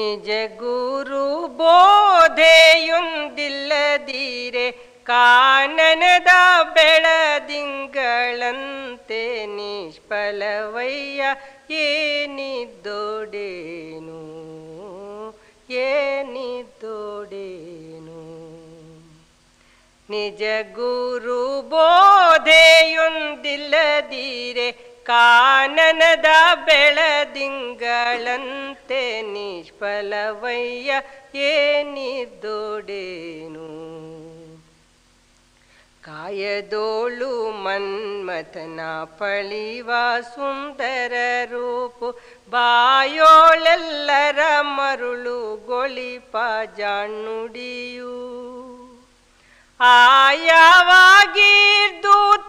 ನಿಜ ಗುರು ಬೋಧೆಯೊಂದಿಲ್ಲದಿರೆ ಕಾನನದ ಬೆಳದಿಂಗಳಂತೆ ನಿಷ್ಫಲವಯ್ಯ ಏನಿದ್ದೋಡೇನು ಏನಿದ್ದೋಡೇನು. ನಿಜ ಗುರು ಬೋಧೆಯೊಂದಿಲ್ಲದಿರೆ ಕಾನನದ ಬೆಳದಿಂಗಳಂತೆ ನಿಷ್ಫಲವಯ್ಯ ಏನಿದ್ದೋಡೇನು. ಕಾಯದೋಳು ಮನ್ಮಥನ ಪಳಿವ ಸುಂದರ ರೂಪು ಬಾಯೋಳೆಲ್ಲರ ಮರುಳು ಗೊಳಿಪ ಜಾಣುಡಿಯು. ಆಯಾವಾಗಿದ್ದು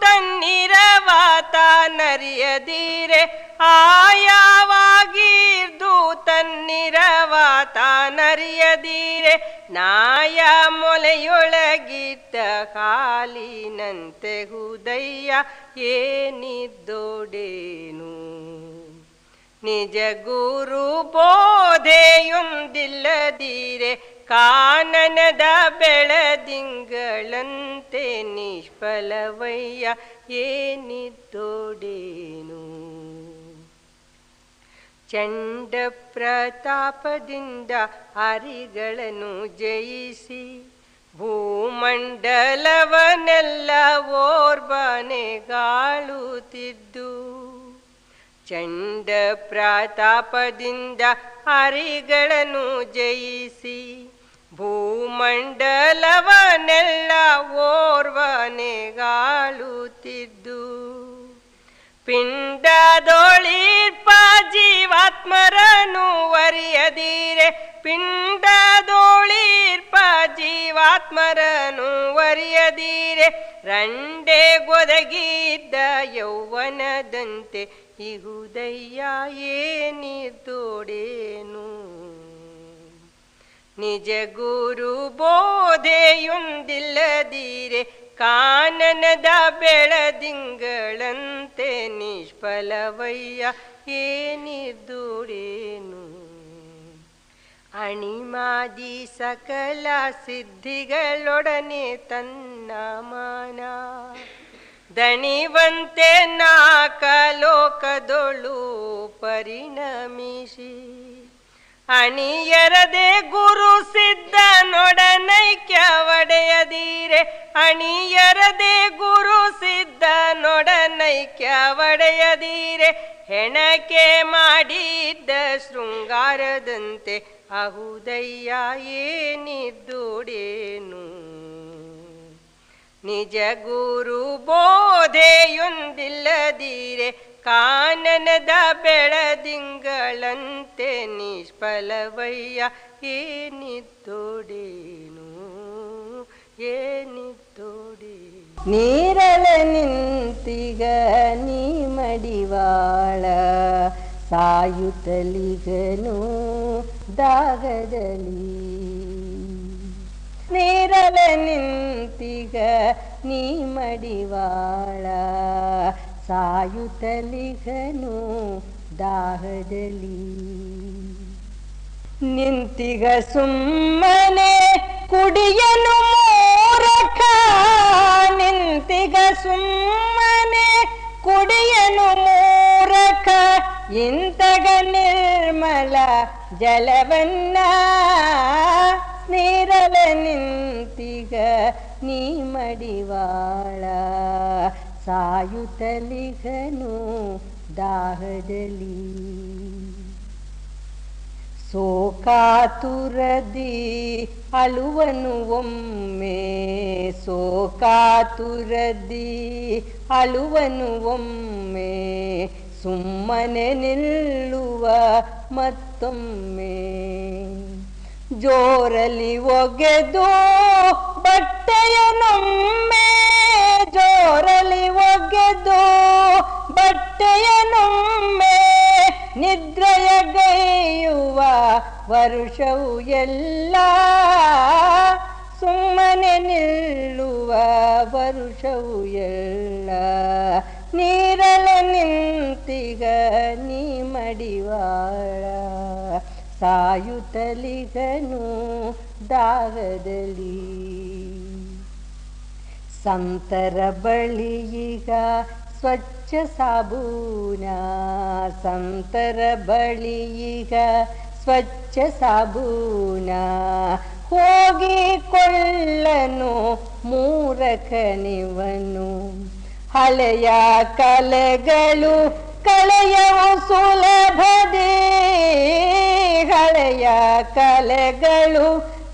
ತನ್ನಿರವಾತ ನರಿಯದಿರೆ ಆಯಾವಾಗಿದ್ದು ತನ್ನಿರವಾತ ನರಿಯದಿರೆ ನಾಯ ಮೊಲೆಯೊಳಗಿದ್ದ ಹಾಲಿನಂತೆ ಹುದಯ್ಯ ಏನಿದ್ದೋಡೇನು. ನಿಜ ಗುರು ಬೋಧೆಯೊಂದಿಲ್ಲದಿರೆ ಕಾನನದ ಬೆಳದಿಂಗಳಂತೆ ನಿಷ್ಫಲವಯ್ಯ ಏನಿದ್ದೋಡೇನು. ಚಂಡ ಪ್ರತಾಪದಿಂದ ಹರಿಗಳನ್ನು ಜಯಿಸಿ ಭೂಮಂಡಲವನ್ನೆಲ್ಲ ಓರ್ಬನೆಗಾಳುತ್ತಿದ್ದು. ಚಂಡ ಪ್ರತಾಪದಿಂದ ಹರಿಗಳನ್ನು ಜಯಿಸಿ ಭೂಮಂಡಲವನ್ನೆಲ್ಲ ಓರ್ವನೆಗಾಳುತ್ತಿದ್ದು. ಪಿಂಡದೊಳಿರ್ಪ ಜೀವಾತ್ಮರನು ವರಿಯದಿರೆ ಪಿಂಡದೊಳಿರ್ಪ ಜೀವಾತ್ಮರನು ವರಿಯದಿರೆ ರಂಡೆ ಗೊದಗಿದ್ದ ಯೌವನದಂತೆ ಇಹುದಯ್ಯ ಏನಿದ್ದೋಡೇನು. ನಿಜ ಗುರು ಬೋಧೆಯೊಂದಿಲ್ಲದಿರೆ ಕಾನನದ ಬೆಳದಿಂಗಳಂತೆ ನಿಷ್ಫಲವಯ್ಯ ಏನಿದ್ದೋಡೇನು. ಅಣಿಮಾದಿ ಸಕಲ ಸಿದ್ಧಿಗಳೊಡನೆ ತನ್ನ ಮಾನ ದಣಿವಂತೆ ನಾಕಲೋಕದೊಳು ಪರಿಣಮಿಸಿ ಅಣಿಯರದೆ ಗುರು ಸಿದ್ಧನೊಡನೈಕ್ಯ ಒಡೆಯದಿರೆ ಅಣಿಯರದೆ ಗುರು ಸಿದ್ಧನೊಡನೈಕ್ಯ ಒಡೆಯದಿರೆ ಹೆಣಕೆ ಮಾಡಿದ್ದ ಶೃಂಗಾರದಂತೆ ಅಹುದಯ್ಯ ಏನಿದ್ದೋಡೇನು. ನಿಜ ಗುರು ಬೋಧೆಯೊಂದಿಲ್ಲದಿರೆ ಕಾನನದ ಬೆಳದಿಂಗಳಂತೆ ನಿಷ್ಫಲವಯ್ಯ ಏನಿದ್ದೋಡೇನು ಏನಿದ್ದೋಡೇನು. ನೀರಲ ನಿಂತಿಗ ನೀ ಮಡಿವಾಳ ಸಾಯುತ್ತಲಿಗನು ದಾಗದಲ್ಲಿ. ನೀರಲ ನಿಂತಿಗ ನೀ ಮಡಿವಾಳ ಸಾಯುತ್ತಲಿಗನು ದಾಹದಲ್ಲಿ. ನಿಂತಿಗ ಸುಮ್ಮನೆ ಕುಡಿಯನು ಮೂರಖ ನಿಂತಿಗ ಸುಮ್ಮನೆ ಕುಡಿಯನು ಮೂರಖ ಇಂತಗ ನಿರ್ಮಲ ಜಲವನ್ನ. ನೀರಲ ನಿಂತಿಗ ನೀ ಮಡಿವಾಳ ಸಾಯುತ್ತಲಿಗನು ದಾಹದಲ್ಲಿ. ಸೋಕಾತುರದಿ ಅಳುವನು ಒಮ್ಮೆ ಸೋಕಾತುರದಿ ಅಳುವನು ಒಮ್ಮೆ ಸುಮ್ಮನೆ ನಿಲ್ಲುವ ಮತ್ತೊಮ್ಮೆ. ಜೋರಲಿ ಒಗೆದು ಬಟ್ಟೆಯನೊಮ್ಮೆ ಜೋರಲಿ ಒಗೆದು ಬಟ್ಟೆಯನೊಮ್ಮೆ ನಿದ್ರೆಯ ಗೈಯುವ ವರುಷವು ಎಲ್ಲ ಸುಮ್ಮನೆ ನಿಲ್ಲುವ ವರುಷವು ಎಲ್ಲ. ನೀರಲ ನಿಂತಿಗ ನೀ ಮಡಿವಾಳ ಸಾಯುತ್ತಲಿಗನು ದಾಗದಲ್ಲಿ. ಸಂತರ ಬಳಿಯೀಗ ಸ್ವಚ್ಛ ಸಾಬೂನ, ಸಂತರ ಬಳಿಯೀಗ ಸ್ವಚ್ಛ ಸಾಬೂನ, ಹೋಗಿಕೊಳ್ಳನು ಮೂರಖನಿವನು. ಹಳೆಯ ಕಲೆಗಳು ಕಳೆಯವು ಸುಲಭದೇ, ಹಳೆಯ ಕಲೆಗಳು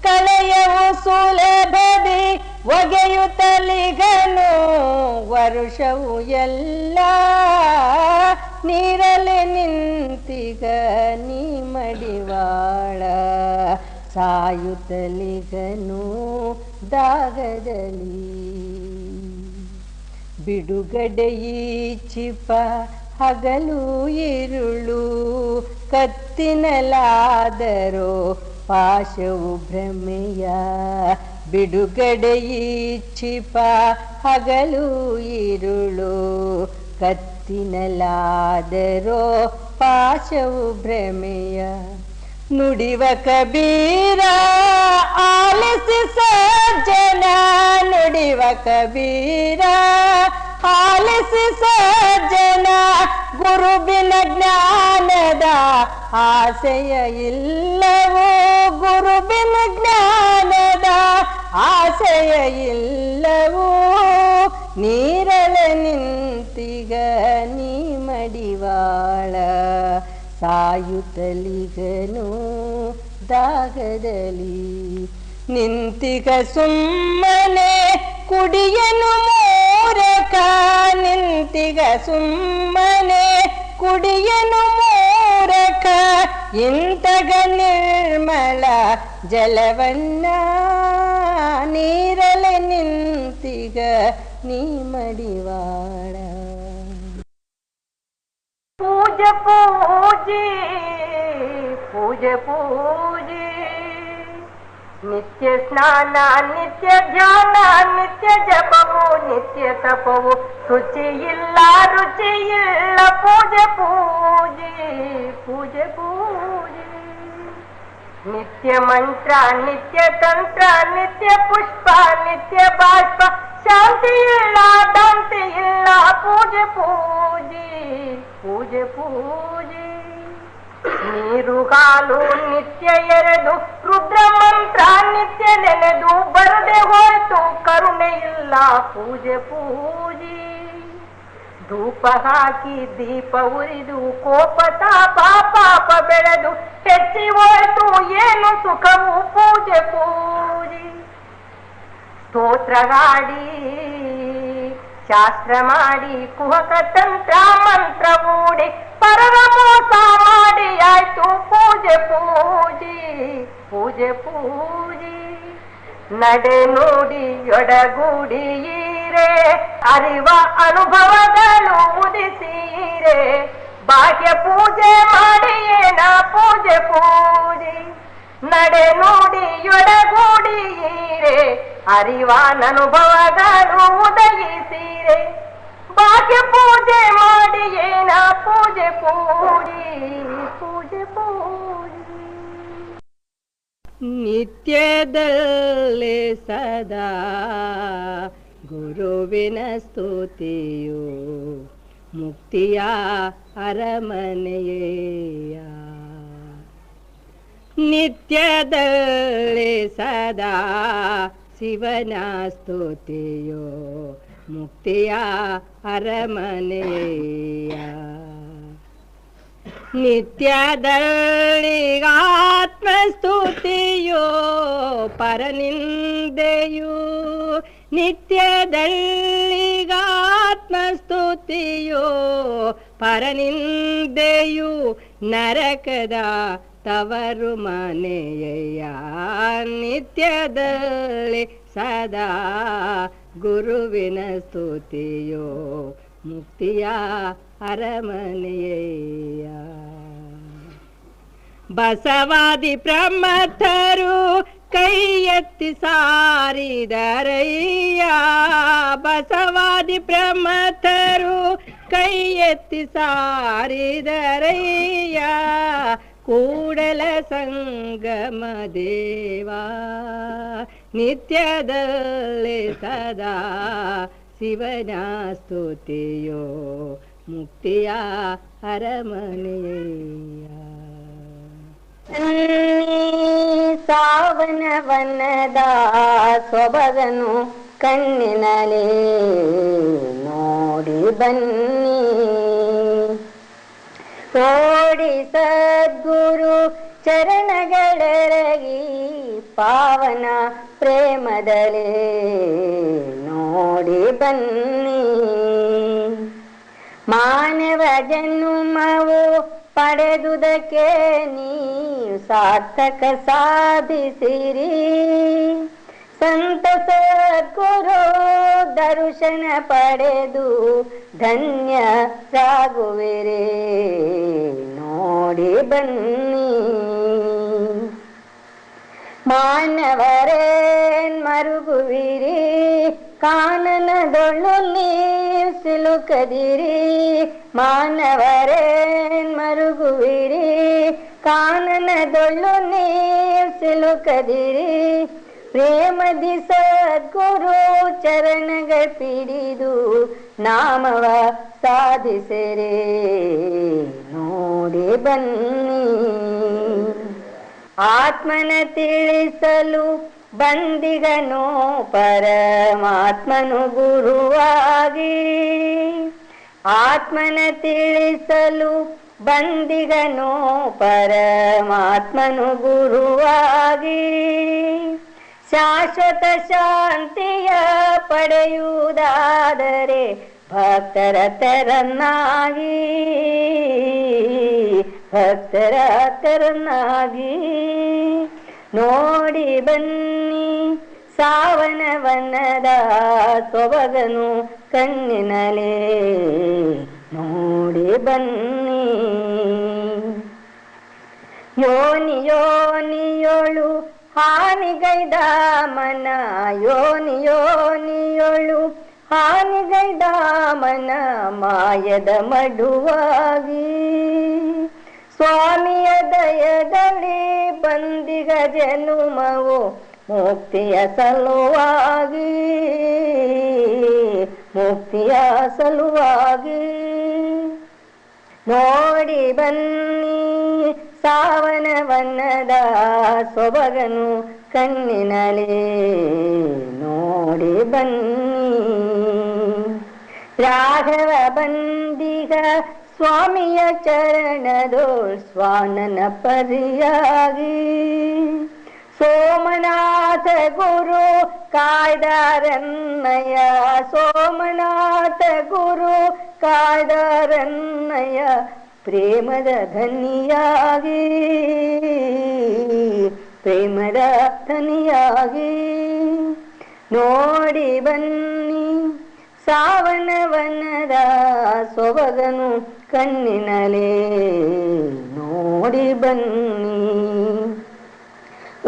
ಕಳೆಯವು ಸುಲಭದೇ, ಒಗೆಯುತ್ತಲಿಗನು ವರುಷವು ಎಲ್ಲ. ನೀರಲೆ ನಿಂತಿಗ ನೀ ಮಡಿವಾಳ, ಸಾಯುತ್ತಲಿಗನು ದಾಗದಲ್ಲಿ. ಬಿಡುಗಡೆಯೀಚಿಪ ಹಗಲು ಇರುಳು, ಕತ್ತಿನಲಾದರೋ ಪಾಶವು ಭ್ರಮೆಯ. ಬಿಡುಗಡೆಯೀಚಿಪ ಹಗಲು ಇರುಳು, ಕತ್ತಿನಲಾದರೋ ಪಾಶವು ಭ್ರಮೆಯ. ನುಡಿವ ಕಬೀರ ಆಲಿಸಿ ಸಜ್ಜನ, ನುಡಿವ ಕಬೀರ ಆಲಿಸಿ ಸಜ್ಜನ. ಗುರುಬಿನ ಜ್ಞಾನದ ಆಸೆಯ ಇಲ್ಲವೋ, ಗುರುಬಿನ ಜ್ಞಾನದ ಆಸೆಯ ಇಲ್ಲವೋ. ನೀರಲ ನಿಂತಿಗ ನೀ ಮಡಿವಾಳ, ಸಾಯುತ್ತಲಿಗನು ದಾಗದಲ್ಲಿ. ನಿಂತಿಗ ಸುಮ್ಮನೆ ಕುಡಿಯನು ಮೂರಕ, ನಿಂತಿಗ ಸುಮ್ಮನೆ ಕುಡಿಯನು ಮೂರಕ. ಇಂತಗ ನಿರ್ಮಲ ಜಲವನ್ನ, ನೀರಲೆ ನಿಂತಿಗ ನೀ ಮಡಿವಾಳ. ಪೂಜೆ ಪೂಜೆ ಪೂಜೆ ಪೂಜೆ, ನಿತ್ಯ ಸ್ನಾನ ನಿತ್ಯ ಧ್ಯಾನ ನಿತ್ಯ ಜಪವು ನಿತ್ಯ ತಪವು. ಶುಚಿಯಿಲ್ಲ ರುಚಿಯಿಲ್ಲ ಪೂಜೆ ಪೂಜೆ ಪೂಜೆ ಪೂಜೆ. ನಿತ್ಯ ಮಂತ್ರ ನಿತ್ಯ ತಂತ್ರ ನಿತ್ಯ ಪುಷ್ಪ ನಿತ್ಯ ಬಾಷ್ಪ. ಶಾಂತಿ ಇಲ್ಲ ಶಾಂತಿ ಇಲ್ಲ ಪೂಜೆ ಪೂಜೆ ಪೂಜೆ ಪೂಜೆ. ನೀರು ಹಾಲು ನಿತ್ಯ ಎರೆದು ರುದ್ರ ಮಂತ್ರ ನಿತ್ಯ ನೆನೆದು, ಬರದೆ ಹೋಯ್ತು ಕರುಣೆ ಇಲ್ಲ ಪೂಜೆ ಪೂಜೆ. ಧೂಪ ಹಾಕಿ ದೀಪ ಉರಿದು ಕೋಪ ತಾಪ ಪಾಪ ಬೆಳೆದು, ಹೆಚ್ಚಿ ಹೋಯ್ತು ಏನು ಸುಖವು ಪೂಜೆ ಪೂಜೆ. ಸ್ತೋತ್ರ ಹಾಡಿ ಶಾಸ್ತ್ರ ಮಾಡಿ ಕುಹಕ ತಂತ್ರ ಮಂತ್ರ ಮೂಡಿ, ಪರರ ಮೋಸ ಮಾಡಿ ಆಯ್ತು ಪೂಜೆ ಪೂಜೆ ಪೂಜೆ ಪೂಜೆ. ನಡೆ ನುಡಿ ಯೊಡಗೂಡಿಯೀರೆ, ಅರಿವ ಅನುಭವಗಳು ಉದಿಸೀರೆ. ಭಾಗ್ಯ ಪೂಜೆ ಮಾಡಿ ಏನ ಪೂಜೆ ಪೂಜೆ. ನಡೆ ನುಡಿ ಯೊಡಗೂಡಿಯೀರೆ, ಅರಿವಾನನುಭವಗಳು ಉದಯಿಸಿರೆ. ಭಾಗ್ಯ ಪೂಜೆ ಮಾಡಿ ಏನ ಪೂಜೆ ಪೂಜೆ ಪೂಜೆ ಪೂಜೆ. ನಿತ್ಯದಲ್ಲೇ ಸದಾ ಗುರುವಿನ ಸ್ತುತಿಯು, ಮುಕ್ತಿಯ ಅರಮನೆಯ. ನಿತ್ಯದಲ್ಲೇ ಸದಾ ಶಿವನ ಸ್ತುತಿಯೋ, ಮುಕ್ತಿಯ ಅರಮನೆಯ. ನಿತ್ಯದಲ್ಲಿ ಆತ್ಮಸ್ತುತಿಯೋ ಪರನಿಂದೆಯು, ನಿತ್ಯದಲ್ಲಿ ಆತ್ಮಸ್ತುತಿಯೋ ಪರನಿಂದೆಯು. ನರಕದ ತವರು ಮನೆಯ, ನಿತ್ಯದಲ್ಲಿ ಸದಾ ಗುರುವಿನ ಸ್ತುತಿಯೋ, ಮುಕ್ತಿಯ ಅರಮನೆಯ. ಬಸವಾದಿ ಪ್ರಮಥರು ಕೈ ಎತ್ತಿ ಸಾರಿದರಯ್ಯ, ಬಸವಾದಿ ಪ್ರಮಥರು ಕೈ ಎತ್ತಿ ಸಾರಿದರಯ್ಯ. ಕೂಡಲ ಸಂಗಮ ದೇವಾ ನಿತ್ಯದಲ್ಲೇ ಸದಾ ಶಿವನ ಸ್ತುತಿಯೋ ಮುಕ್ತಿಯ ಅರಮನೆಯ. ಸಾವನವನದ ಸೊಬಗನು ಕಣ್ಣಿನಲೇ ನೋಡಿ ಬನ್ನಿ, ಓಡಿ ಸದ್ಗುರು ಚರಣಗಳೆರಗಿ ಪಾವನ ಪ್ರೇಮದಲೇ ನೋಡಿ ಬನ್ನಿ. ಮಾನವ ಜನ್ಮವು ಪಡೆದುದಕ್ಕೆ ನೀವು ಸಾರ್ಥಕ ಸಾಧಿಸಿರಿ, ಸಂತ ಸದ್ಗುರು ದರ್ಶನ ಪಡೆದು ಧನ್ಯರಾಗುವಿರೇ ನೋಡಿ ಬನ್ನಿ. ಮಾನವರೇನ್ ಮರುಗುವಿರಿ, ಕಾನನದೊಳ್ಳು ನೀವು ಸಿಲುಕದಿರಿ. ಮಾನವರೇನ್ ಮರುಗುವಿರಿ, ಕಾನನದೊಳ್ಳು ನೀವು ಸಿಲುಕದಿರಿ. ಪ್ರೇಮದಿ ಸದ್ಗುರು ಚರಣಗಳ ಪಿಡಿದು ನಾಮವ ಸಾಧಿಸಿರೆ ನೋಡಿ ಬನ್ನಿ. ಆತ್ಮನ ತಿಳಿಸಲು ಬಂದಿಗನೋ ಪರಮಾತ್ಮನು ಗುರುವಾಗಿ, ಆತ್ಮನ ತಿಳಿಸಲು ಬಂದಿಗನೋ ಪರಮಾತ್ಮನು ಗುರುವಾಗಿ. ಶಾಶ್ವತ ಶಾಂತಿಯ ಪಡೆಯುವುದಾದರೆ ಭಕ್ತರ ತೆರನಾಗಿ, ಭಕ್ತರ ತೆರನಾಗಿ ನೋಡಿ ಬನ್ನಿ. ಸಾವನವನದ ಸೊಬಗನು ಕಣ್ಣಿನಲೇ ನೋಡಿ ಬನ್ನಿ. ಯೋನಿ ಯೋನಿಯೋಳು ಹಾನಿಗೈದ ಮನ, ಯೋನಿ ಯೋನಿಯೋಳು ಹಾನಿಗೈದ ಮನ ಮಾಯದ ಮಡುವಾಗಿ. ಸ್ವಾಮಿಯ ದಯದಲ್ಲಿ ಬಂದಿಗ ಜನುಮವು ಮುಕ್ತಿಯ ಸಲುವಾಗಿ, ಮುಕ್ತಿಯ ಸಲುವಾಗಿ ನೋಡಿ ಬನ್ನಿ. ಸಾವನವನದ ಸೊಬಗನು ಕಣ್ಣಿನಲೇ ನೋಡಿ ಬನ್ನಿ. ರಾಘವ ಬಂದಿಗ ಸ್ವಾಮಿಯ ಚರಣದೋಳ್ ಸ್ವಾನನ ಪರಿಯಾಗಿ. ಸೋಮನಾಥ ಗುರು ಕಾಯ್ದಾರನ್ನಯ, ಸೋಮನಾಥ ಗುರು ಕಾಯ್ದಾರನ್ನಯ ಪ್ರೇಮದ ಧನಿಯಾಗಿ, ಪ್ರೇಮದ ಧನಿಯಾಗಿ ನೋಡಿ ಬನ್ನಿ. ಸಾವನವನದ ಸೊಬಗನು ಕಣ್ಣಿನಲೇ ನೋಡಿ ಬನ್ನಿ.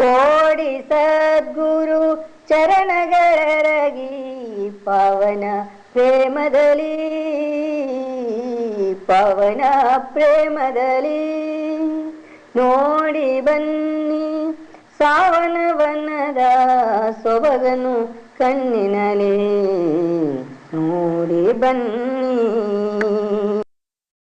ಓಡಿ ಸದ್ಗುರು ಚರಣಗಳೆರಗಿ ಪಾವನ ಪ್ರೇಮದಲ್ಲಿ, ಪಾವನ ಪ್ರೇಮದಲ್ಲಿ ನೋಡಿ ಬನ್ನಿ. ಸಾವನವನದ ಸೊಬಗನು ಕಣ್ಣಿನಲೇ ನೋಡಿ ಬನ್ನಿ.